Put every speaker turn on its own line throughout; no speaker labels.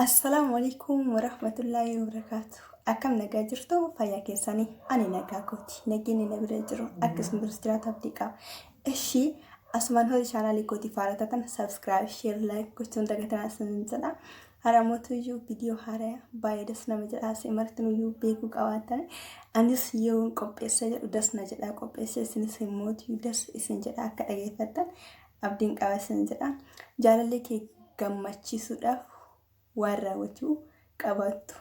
Assalamu alaikum warahmatullahi wabarakatuh. Akkam nagaa jirtu fayyaa keessanii ani nagaa kooti. Nageenyi na bira jiru akkasuma biristiraata abdii qaba. Eshi asumaan hojii chaanaalii kootii faalatatan subscribe, share, like gochuun dagataan asiin jedha. Haramoota iyyuu viidiyoo haaraa baay'ee das nama jedha asii martin iyyuu beekuu qabaatan. Anis yoo qopheessa jedhu das na jedha qopheessa isinis immoo das isin jedha akka dhageeffattan abdiin qaba isin jedha. Jaalallee kee gammachiisuudhaaf waan raawwachuu qabaattu.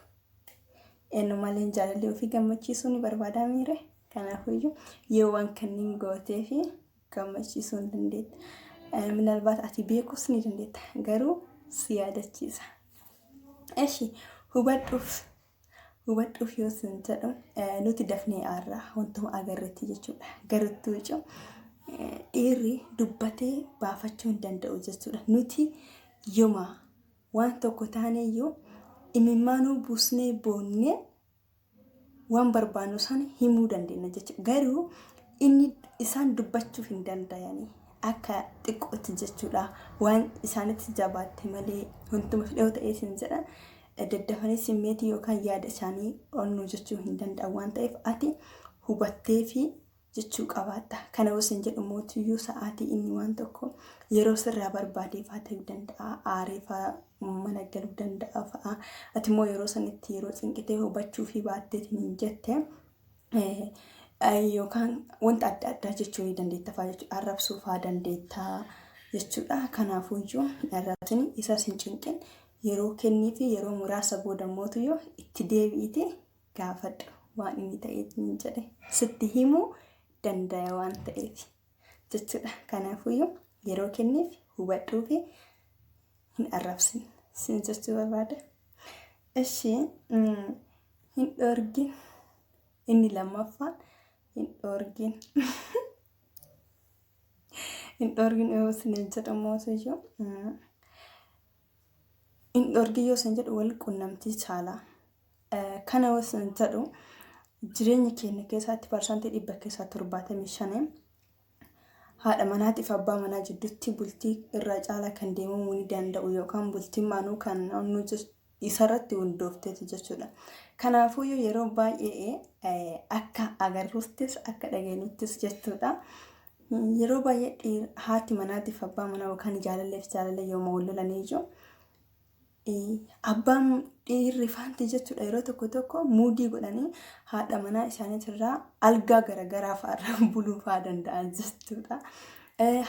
Eenyumaaleen jaalallee ofii gammachiisuu ni barbaada miire. Kanaafuu yoo waan kanneen gootee fi gammachiisuu ni dandeetta. Minalbaat ati beekuus ni dandeetta garuu si yaadachiisa. Eshi hubadhuuf yoo sin jedhu nuti dafnee aarraa wantuma agarreetti jechuudha. Garattuu ijoo dhiirri dubbatee baafachuu hin danda'u jechuudha. Nuti yooma waan tokko taaneyyuu imimmaanuu buusnee boonnee waan barbaannu sana himuu dandeenya jechuudha. Garuu inni isaan dubbachuuf hin danda'anii akka xiqqootti jechuudha. Waan isaanitti jabaatte malee wantuma fidhoo ta'ee sin jedhan daddafanii simmeetii yookaan yaada isaanii onnuu jechuu hin danda'an waan ta'eef ati hubattee fi jechuu qabaatta. Kana wasin jedhu mootiyyuu sa'aatii inni waan tokko yeroo sirraa barbaadeefaa ta'uu danda'a. Aareefaa mana galuu danda'a fa'a. Ati immoo yeroo sanitti yeroo cinqitee hubachuu fi baatteetiin hin jette yookaan wanta adda addaa jechuu ni dandeetta fa'a jechuudha. Arrabsuu fa'aa dandeetta jechuudha. Kanaafuu iyyuu arrabsini isas hin cinqin yeroo kennii fi yeroo muraasa booda mootiyyuu itti deebi'ite gaafadhu waan inni ta'eetiin hin jedhe sitti himuu danda'a waan ta'eef jechuudha. Kanaafuu yeroo kenniif hubadhuu fi hin arrabsin sin jechuu barbaada. Eshi hin dhoorgin inni lammaffaan hin dhoorgin hin dhoorgin yoo sin jedhamu iyyuu hin dhoorgin yoo sin jedhu wal qunnamtii caalaa. Kana yoo sin jedhu jireenya keenya keessatti parsantii 175 haadha manaatiif abbaa manaa jidduutti bultii irraa caalaa kan deemamuu ni danda'u yookaan bultii maanuu kan onnuu isarratti hundoofteeti jechuudha. Kanaafuu yeroo baay'ee akka agarruuttis akka dhageenyuttis jechuudha. Yeroo baay'ee haati manaatiif abbaa manaa yookaan jaalalleef jaalallee yooma wal lolanii jiru. Abbaan dhiirri faanti jechuudha. Yeroo tokko muudii godhanii haadha manaa isaaniitirraa algaa garagaraa fa'aarra buluu fa'aa danda'an jechuudha.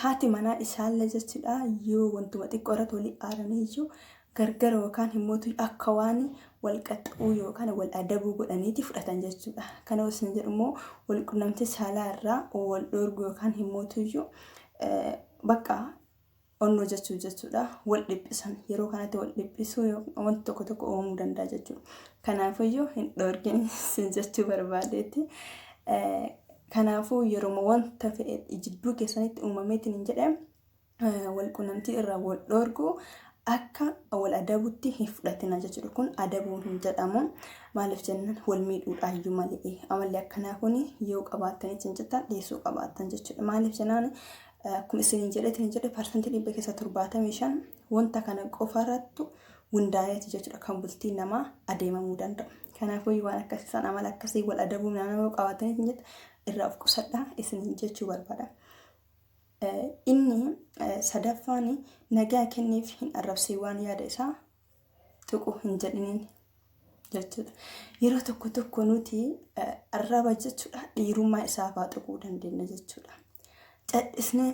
Haati manaa isaallee jechuudha yoo wantuma xiqqoo irratti walii aaranii jiru gargara yookaan himmootu akka waan wal qaxxa'uu yookaan wal adabuu godhaniiti fudhatan jechuudha. Kana wasin jedhu immoo wal qunnamtii saalaa irraa wal dhoorgu yookaan himmootu iyyuu bakka onnoo jechuudha. Wal dhiphisan yeroo kanatti wal dhiphisuu wanti tokko uumuu danda'a jechuudha. Kanaafuu hin dhoorgin sin jechuu barbaadeetti. Kanaafuu yeroo wanta fe'e jidduu keessanitti uumameetiin hin jedhee wal qunnamtii irraa wal dhoorgu akka wal adabuutti hin fudhatina jechuudha. Kun adabuun hin jedhamu. Maaliif jennaan wal miidhuudhaayyuu malee amalli akkanaa kun yoo qabaatanii hin jettan dhiisuu qabaatan jechuudha. Maaliif jennaan akkuma isin jedhe parsantii 175 wanta kana qofarrattu hundaa'eeti jechuudha kan bultii namaa adeemamuu danda'u. Kanaafuu waan akkasii san amala akkasii wal adabuu naannoo qabaatanii hin jette irraa of qusadhaa isin jechuu barbaada. Inni sadaffaan nagaa kenniif hin arrabsee waan yaada isaa tuqu hin jedhiniin jechuudha. Yeroo tokko nuti arraba jechuudha dhiirummaa isaafaa tuquu dandeenya jechuudha. Cadhisnee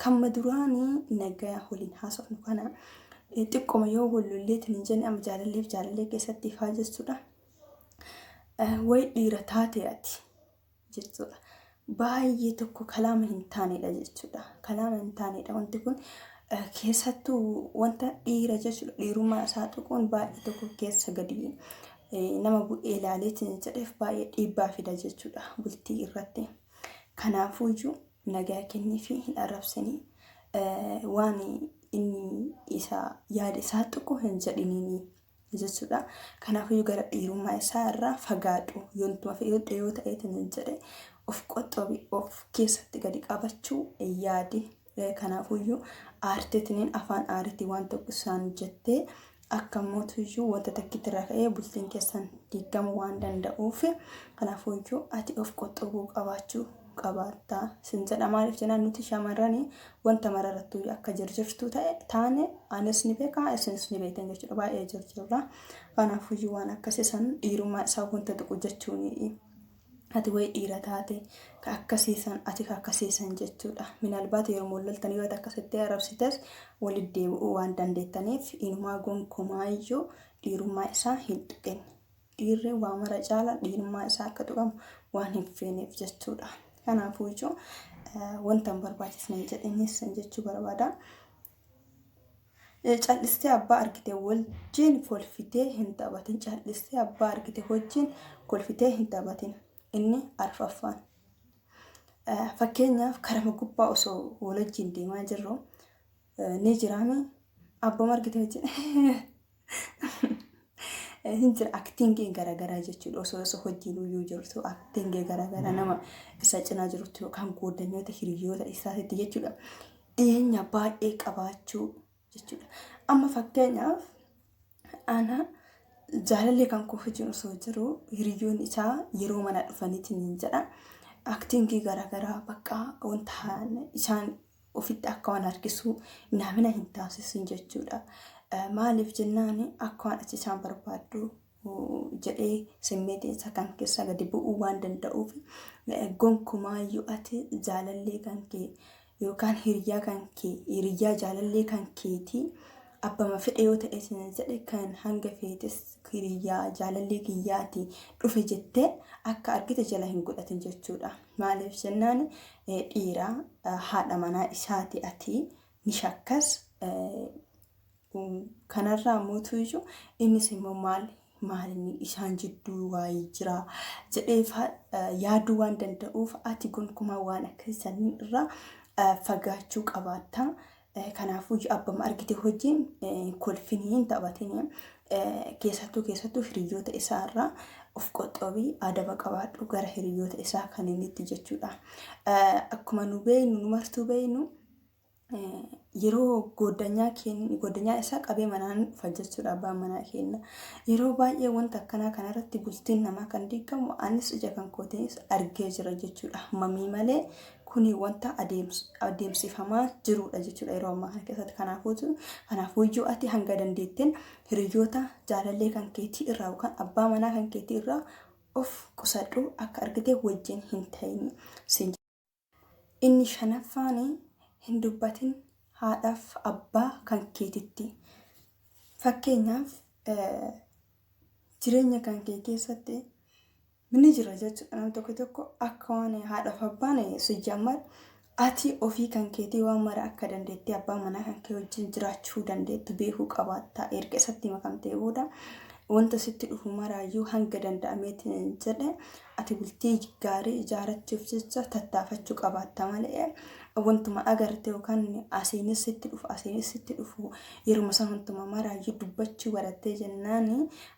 kan maduraanii nagaa waliin haasofnu kana xiqqoma yoo wallolleetiin hin jenne amma jaalallee keessatti ifaa jechuudha. Wayi dhiira taatee ati jechuudha. Baay'ee tokko kalaama hin taanedha jechuudha. Kalaama hin taanedha wanti kun keessattuu wanta dhiira jechuudha. Dhiirummaa isaa tuquun baay'ee tokko keessa gadi nama bu'ee ilaaleetiin jedheef baay'ee dhiibbaa fida jechuudha bultii irratti. Kanaafuu iyyuu nagaa kennii fi hin arrabsanii waan inni yaada isaa tuqu hin jedhiniini jechuudha. Kanaafuu gara dhiirummaa isaa irraa fagaadhu yontuma fe'ee yoo ta'eetiin hin jedhe of qoxxoobii of keessatti gadi qabachuu yaadi. Kanaafuu aarteetiin afaan aariitii waan tokko isaan jettee akka mootuyyuu wanta takkitti irraa ka'ee bultiin keessan diigamuu waan danda'uuf kanaafuyyuu ati of qoxxobuu qabaachuu qabaattaa sin jedha. Maaliif jennaan nuti shamarranii wanta mararattuu akka jirjirtuu ta'e taane anis ni beeka isinis ni beektan jechuudha. Baay'ee jirjirra. Kanaafuyyuu waan akkasii san dhiirummaa isaa wanta tuqu jechuuni. Ati way dhiira taate ka akkasiisan ati ka akkasiisan jechuudha. Minalbaat yeroo mololtanii yoo akkasitti arabsites walitti deebi'uu waan dandeettaniif inumaa gonkumaayyuu dhiirummaa isaa hin tuqin. Dhiirri waa mara caala dhiirummaa isaa akka tuqamu waan hin feeneef jechuudha. Kanaafuyyuu wanta hin barbaachisne jedhaniis jechuu barbaada. Callistee abbaa argite wajjin kolfitee hin taphatin. Callistee abbaa argite wajjin kolfitee hin taphatin. Inni arfaffaan. Fakkeenyaaf karama gubbaa osoo wajjin deemaa jirru ni jiraame abbaa argite wajjin hin jira aktiingii garaagaraa jechuudha. Osoo hojiin uyyuu jirtu aktiingii garaagaraa nama isa cinaa jirtu yookaan goodanyoota hiriyoota isaatti jechuudha. Dhiyeenya baay'ee qabaachuu jechuudha. Amma fakkeenyaaf ana jaalallee kan koo hojiin osoo jiru hiriyoon isaa yeroo mana dhufaniitiin jedha aktiingii garaagaraa bakka wanta isaan ofitti akka waan harkisuu naamina hin taasisin jechuudha. Maaliif jennaan akka waan achi isaan barbaaddu jedhee simmeetiinsa kan keessa gadi bu'uu waan danda'uuf gonkumaayyuu ati jaalallee kan kee yookaan hiriyaa jaalallee kan keetii abbama fedhe yoo ta'e jedhe kan hanga feetes hiriyaa jaalallee kiyyaati dhufe jettee akka argite jala hin godhatin jechuudha. Maaliif jennaan dhiira haadha manaa isaati ati ni shakkas kanarraa mootuyyuu innis immoo maalinni isaan jidduu waayee jira jedhee yaaduu waan danda'uuf ati gonkumaa waan akkasii irraa fagaachuu qabaata. Kanaafuu abbama argite wajjin kolfinii hin taphatin. Keessattuu hiriyoota isaarraa of qoxxobii adaba qabaadhu gara hiriyoota isaa kan inni itti jechuudha. Akkuma nu beeynu nu martuu beeynu yeroo goddanyaa isaa qabee manaan fajjachuudha abbaan manaa kenna. Yeroo baay'ee wanta akkanaa kanarratti bultiin namaa kan diigamu anis ija kan kootiinis argee jira jechuudha. Mamii malee kuni wanta adeemsifamaa jirudha jechuudha yeroo ammaa kana keessatti. Kanaafuyyuu ati hanga dandeetteen hiriyoota jaalallee kan keetii irraa yookaan abbaa manaa kan keetii irraa of qusadhu akka argite wajjin hin ta'in. Inni shanaffaan hin dubbatin haadhaaf abbaa kan keetitti. Fakkeenyaaf jireenya kan kee keessatti ni jira jechuudha. Nam tokko akka waan haadhaaf abbaan si jammar ati ofii kan keetii waan mara akka dandeetti abbaa manaa kan kee wajjin jiraachuu dandeettu beekuu qabaata. Erga isatti makamtee booda wanta sitti dhufu maraayyuu hanga danda'ameetiin jedhe ati bultii gaarii ijaarachuuf jecha tattaafachuu qabaata malee wantuma agarte yookaan asiinis sitti dhufu yeroo san wantuma maraayyuu dubbachuu barattee jennaan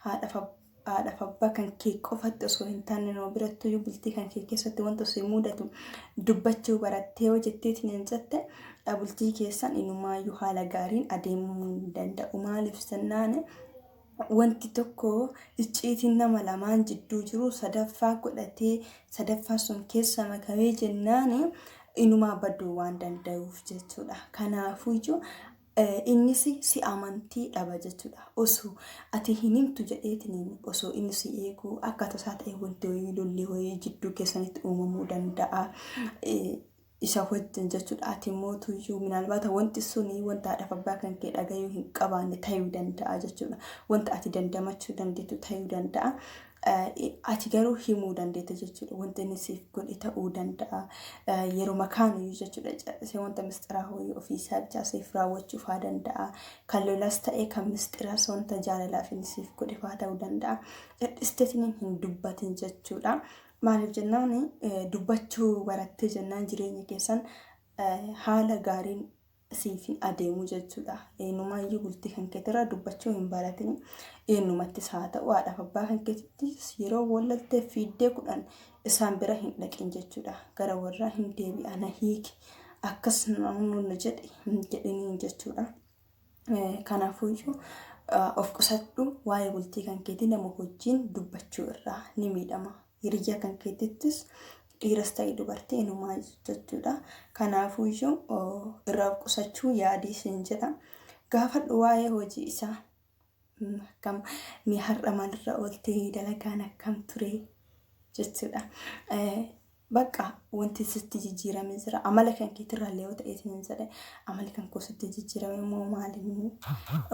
haadhaaf abbaa kan kee qofatti osoo hin taane noo birattuu bultii kan kee keessatti wanta osoo mudatu dubbachuu barattee yoo jetteetiin hin jette bultii keessan inumaayyuu haala gaariin adeemuu hin danda'u. Maaliif jennaan wanti tokko icciitiin nama lamaan jidduu jiru sadaffaa godhatee sadaffaa sun keessa makamee jennaan inumaa baduu waan danda'uuf jechuudha. Kanaafuyyuu innis si amantii dhaba jechuudha. Osoo ati hin himtu jedheetiin osoo inni si eegu akka tasaa ta'e wanti lolli wayii jidduu keessanitti uumamuu danda'a. Isa wajjin jechuudha. Ati mootuyyuu minaalbaata wanti suni wanta haadhaaf abbaa kan kee dhagayuu hin qabaanne ta'uu danda'a jechuudha. Wanta ati dandamachuu dandeettu ta'uu danda'a. Ati garuu himuu dandeetta jechuudha. Wanti inni siif godhe ta'uu danda'a. Yeroo makaanuyyuu jechuudha. Wanta mistiraa horii ofiisaa jaa siif raawwachuuf haa danda'a. Kan lolas ta'e kan mistiraas wanta jaalalaaf inni siif godhe fa'aa ta'uu danda'a. Isteetiin hin dubbatin jechuudha. Maaliif jennaan dubbachuu barattee jennaan jireenya keessan haala gaariin siif adeemu jechuudha. Eenyumaayyuu bultii kan keetirraa dubbachuu hin baratin eenyumattis haa ta'u haadhaaf abbaa kan keetittis yeroo wallaltee fiiddee 10 isaan bira hin dhaqin jechuudha. Gara warraa hin deebi'a na hiiki akkas namoonni jedhaniin jechuudha. Kanaafuyyuu of qusadhu waa'ee bultii kan keetii nama wajjin dubbachuu irraa ni miidhama. Hiriyaa kan keetittis dhiiras ta'e dubartii inumaa jechuudha. Kanaafuu iyyuu irraa of qusachuu yaadii siin jedha. Gaafadhu waa'ee hojii isaa. Akkam mi har'a maalirra ooltee dalagaan akkam ture jechuudha. Bakka wanti sitti jijjiiramee jira. Amala kan keetirraallee yoo ta'e siin jedhe amali kan koo sitti jijjiirame moo maali?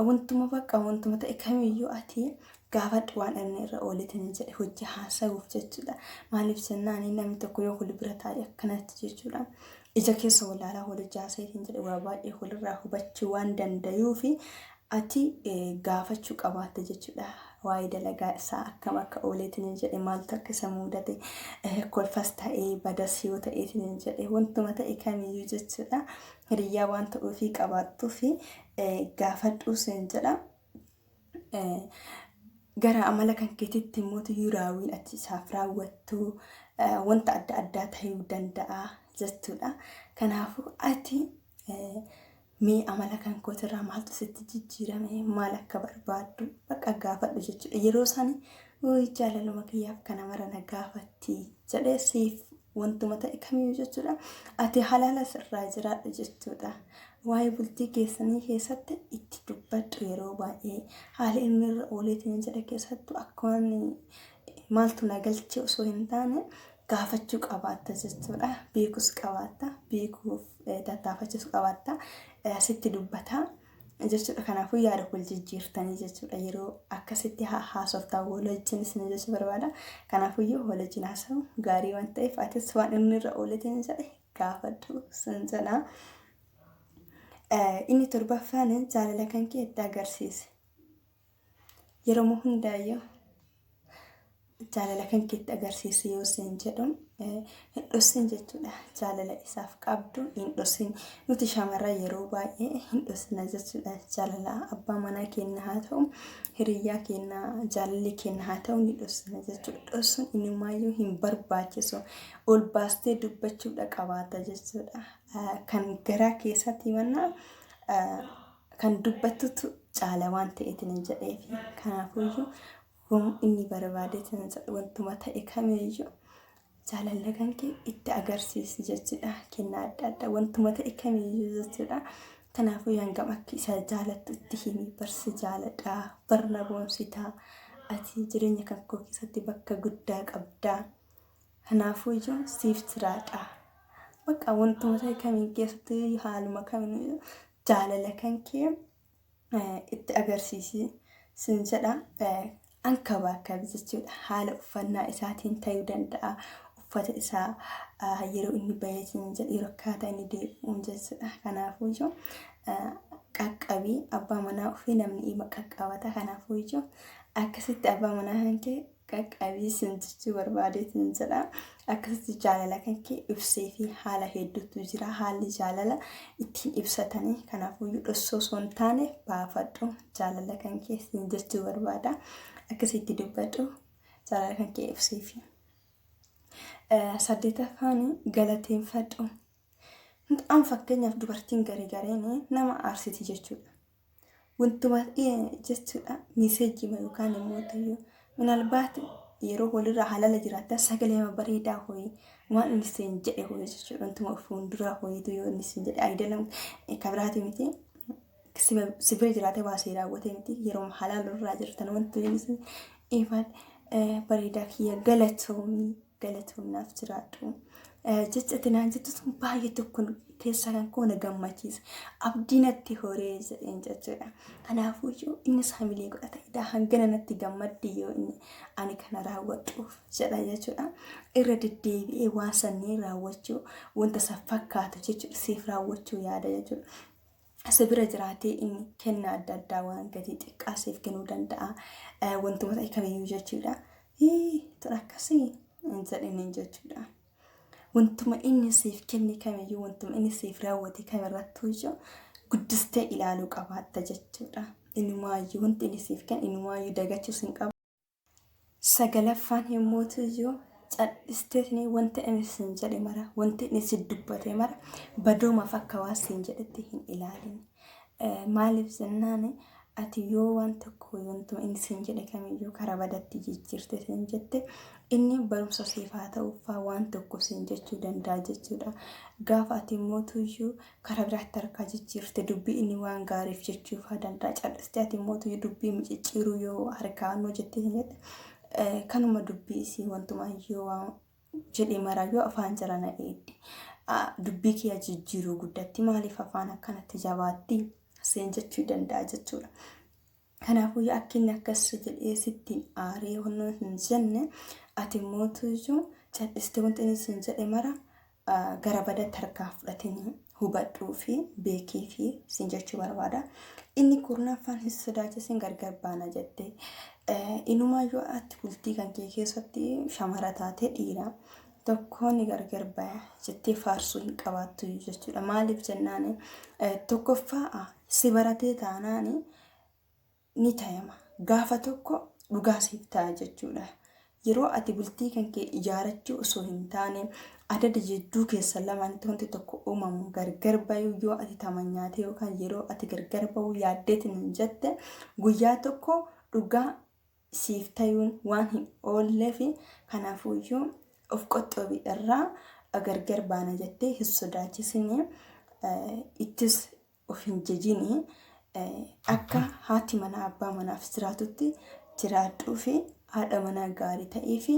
Wantuma bakka wantuma ta'e kamiyyuu ati gaafadhu waan inni irra ooletiin jedhe hojii haasa'uuf jechuudha. Maaliif jennaan namni tokko yoo wal bira taa'e akkanatti jechuudha. Ija keessa walaalaa wal ijaaseetiin jedhe waa baay'ee walirraa hubachuu waan danda'uufi ati gaafachuu qabaatte jechuudha. Waa'ee dalagaa isaa akkam akka ooleetiin jedhe maaltu akka isa mudate kolfas ta'ee badas yoo ta'eetiin jedhe wantuma ta'e kamiyyuu jechuudha. Hiriyaa waan ta'uufii qabaattuufi gaafadhuu siin jedha. Gara amala kan keetitti immoo raawwiin ati isaaf raawwattu wanta adda addaa ta'uu danda'a jechuudha. Kanaafuu ati mee amala kan kootirraa maaltu sitti jijjiirame maal akka barbaaddu bakka gaafadhu jechuudha. Yeroo isaanii jaalaluma kiyyaaf kana mara na gaafatti jedhee siif wantuma ta'e kamiyyuu jechuudha. Ati halaala sirraa jiraadhu jechuudha. Waa'ee bultii keessanii keessatti itti dubbadhu yeroo baay'ee haala inni irra ooleetiin jedhe keessattuu akkuma maaltu na galche osoo hin taane gaafachuu qabaatta jechuudha. Beekus qabaatta. Beekuuf tattaafachuu qabaatta. Sitti dubbataa jechuudha. Kanaafuu yaada wal jijjiirtanii jechuudha. Yeroo akkasitti haasoftaa waliin isin jechuu barbaada. Kanaafuu yoo waliin haasa'u gaarii waan ta'eef atis waan inni irra ooleetiin jedhe gaafadhu sin jedha. Inni torbaffaan jaalala kan kee itti agarsiise. Yeroo hundaayyuu jaalala kan kee itti agarsiise yoo siin jedhu hin dhoksin jechuudha. Jaalala isaaf qabdu hin dhoksin. Nuti shamarran yeroo baay'ee hin dhoksina jechuudha. Jaalala abbaa manaa keenya haa ta'u hiriyaa keenya jaalalli keenya haa ta'u ni dhoksina jechuudha. Dhoksuun innumaayyuu hin barbaachisu. Ol baastee dubbachuudha qabaata jechuudha. Kan garaa keessatti mannaa kan dubbattutu caala waan ta'eetiin jedheefi kanaafuu inni barbaadeetiin wantuma ta'e kamiyyuu jaalala kan kee itti agarsiisi jechuudha. Kennaa adda addaa wantuma ta'e kamiyyuu jechuudha. Kanaafuu hangam akka isa jaalattu itti himi barsi jaaladhaa barna boonsitaa ati jireenya kan koo keessatti bakka guddaa qabdaa. Kanaafuu siif jiraadhaa. Bakka wantuma ta'e kamiin keessatti haaluma kamiin jaalala kan kee itti agarsiisi sin jedha. Ankabaa akka jechuudha. Haala uffannaa isaatiin ta'uu danda'a. Uffata isaa yeroo inni baay'atiin jedhe yeroo akkaataa inni deemuun jechuudha. Kanaafuu qaqqabii abbaa manaa ofii namni dhimma qaqqabata. Kanaafuu akkasitti abbaa manaa kan kee qaqqabii sin jechuu barbaadeetiin jedha. Akkasitti jaalala kan kee ibsee fi haala hedduutu jira. Haalli jaalala ittiin ibsatanii. Kanaafuu dhoksoo osoo hin taane baafadhu jaalala kan kee sin jechuu barbaada. Akkasitti dubbadhu jaalala kan kee ibsee fi. Saddeetaffaan galateeffadhu. An fakkeenyaaf dubartiin gareen nama aarsiti jechuudha. Wantuma jechuudha miseejjima yookaan immoo ta'uu minalbaat yeroo walirraa haalala jiraata sagalee bareedaa ho'i waan inni siin jedhe ho'i jechuudha. Wantuma fuulduraa ho'itu yoo inni siin jedhe aydalam kabiraati miti. Sibira jiraate baasee raawwate miti yeroo haalala jirtan wanti inni ifaan bareedaa kiyya galatoomnaaf jiraadhu. Jecha naan jettu baay'ee tokko keessa kan koona gammachiisa. Abdiinatti horee jedheen jechuudha. Kanaafuu inni saamilee godhata hangana natti gammaddi yoo inni ani kana raawwadhuuf jedha jechuudha. Irra deddeebi'ee waan sanneen raawwachuu wanta isa fakkaatu jechuudha siif raawwachuu yaada jechuudha. Sibira jiraatee inni kennaa adda addaa waan gatii xiqqaa siif kennuu danda'a. Wantuma ta'e kamiyyuu jechuudha. Tun akkasii hin jedhiniin jechuudha. Wantuma inni siif kenne kamiyyuu wantuma inni siif raawwate kamirrattuu guddistee ilaaluu qabaatta jechuudha. Innumaayyuu wanti inni siif kenne innumaayyuu dagachuus hin qabu. Sagalaffaan yommuu ta'u callisteetni wanta inni siin jedhe mara wanti inni si dubbate mara badooma fakka waan siin jedhetti hin ilaalin. Maaliif jennaan ati yoo waan tokko yontuma inni siin jedhe kamiyyuu karaa badatti jijjiirte siin jette inni barumsa siif haa ta'uufaa waan tokko siin jechuu danda'a jechuudha. Gaafa ati mootuyyuu karaa biraatti harkaa jijjiirte dubbii inni waan gaariif jechuufaa danda'a. Cal'istee ati mootuyyuu dubbii micicciiruu yoo harkaa hannoo jettee siin jette kanuma dubbii isii wantumaayyuu waan jedhee maraayyuu afaan jala na eeddi. Dubbii kee jijjiiruu guddatti maaliif afaan akkanatti jabaatti siin jechuu danda'a jechuudha. Kanaafuu akka inni akkas jedhee sittiin aaree honnoo hin jenne ati mootuyyuu cal'istee wanti inni siin jedhe mara gara badatti harkaa fudhatanii hubadhuu fi beekii fi siin jechuu barbaada. Inni kurnaffaan hin sodaachisin gargar baana jettee inumaayyuu ati bultii kan kee keessatti shamara taatee dhiira tokkoon gargar baya jettee faarsuu hin qabaattu jechuudha. Maaliif jennaan tokkoffaa si baratee taanaan ni tayama gaafa tokko dhugaa siif ta'a jechuudha. Yeroo ati bultii kan kee ijaarachuu osoo hin taane adada jidduu keessa lamaanitti wanti tokko uumamu gargar bayuu yoo ati tamanyaate yookaan yeroo ati gargar bahuu yaaddeetiin hin jette guyyaa tokko dhugaa siif tayuun waan hin oollee fi kanaafuyyuu of qoxxoobii irraa gargar baana jettee hin sodaachisinii ittis of hin jejinii akka haati manaa abbaa manaaf jiraatutti jiraadhuu fi haadha manaa gaarii ta'ee fi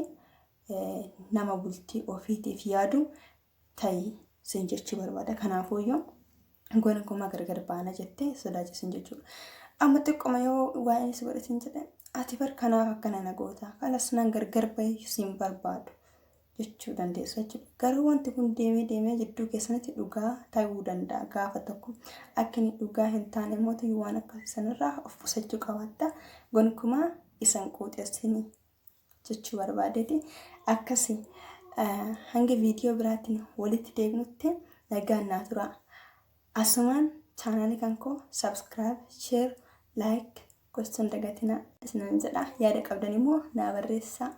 nama bultii ofiitiif yaadu ta'ii siin jechuu barbaada. Kanaafuyyuu goona kuma gargar baana jettee sodaachisin jechuudha. Amma xiqqoma yoo waa'een isa godhatin jedhe ati bar kanaaf akkana na goota kanas nan gargar bahee siin barbaadu jechuu dandeessa jechuudha. Garuu wanti kun deemee jidduu keessatti dhugaa ta'uu danda'a gaafa tokko akka inni dhugaa hin taane mootu waan akkasii sanarraa of qusachuu qabaatta. Gonkumaa isan quuxessinii jechuu barbaadeeti. Akkasii hanga viidiyoo biraatiin walitti deebinutti nagaan naa tura. Asumaan chaanaalii kan koo subscribe, share, like gochuun dagatina isinan jedha. Yaada qabdan immoo naa barreessaa.